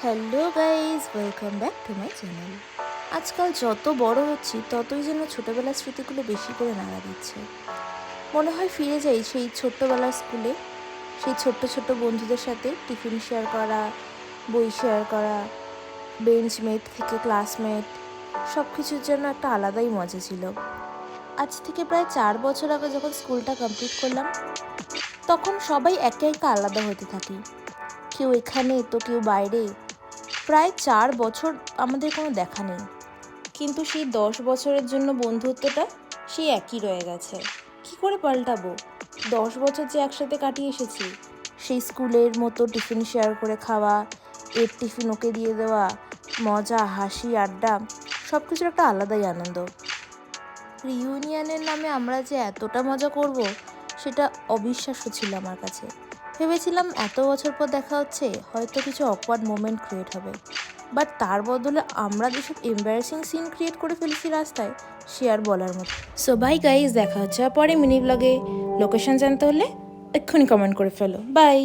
Hello guys, welcome back to my channel. আজকাল যত বড় হচ্ছি ততই যেন ছোটোবেলার স্মৃতিগুলো বেশি করে নাড়া দিচ্ছে। মনে হয় ফিরে যাই সেই ছোট্টবেলার স্কুলে, সেই ছোট্ট ছোট্ট বন্ধুদের সাথে টিফিন শেয়ার করা, বই শেয়ার করা, বেঞ্চমেট থেকে ক্লাসমেট, সব কিছুর জন্য একটা আলাদাই মজা ছিল। আজ থেকে প্রায় 4 বছর আগে যখন স্কুলটা কমপ্লিট করলাম, তখন সবাই একে একে আলাদা হতে থাকি। কেউ এখানে তো কেউ বাইরে। প্রায় 4 বছর আমাদের কোনো দেখা নেই, কিন্তু সেই 10 বছরের জন্য বন্ধুত্বটা সেই একই রয়ে গেছে। কি করে পাল্টাবো? 10 বছর যে একসাথে কাটিয়ে এসেছি, সেই স্কুলের মতো টিফিন শেয়ার করে খাওয়া, এর টিফিন ওকে দিয়ে দেওয়া, মজা, হাসি, আড্ডা, সব কিছুর একটা আলাদাই আনন্দ। রিইউনিয়নের নামে আমরা যে এতটা মজা করব, সেটা অবিশ্বাস্য ছিল আমার কাছে। ভেবেছিলাম এত বছর পর দেখা হচ্ছে, হয়তো কিছু অকওয়ার্ড মোমেন্ট ক্রিয়েট হবে, বাট তার বদলে আমরা যেসব এম্বারাসিং সিন ক্রিয়েট করে ফেলেছি রাস্তায়, সে আর বলার মতো। সো বাই গাইজ, দেখা হচ্ছে পরে মিনি ব্লগে। লোকেশন জানতে হলে এক্ষুনি কমেন্ট করে ফেলো। বাই।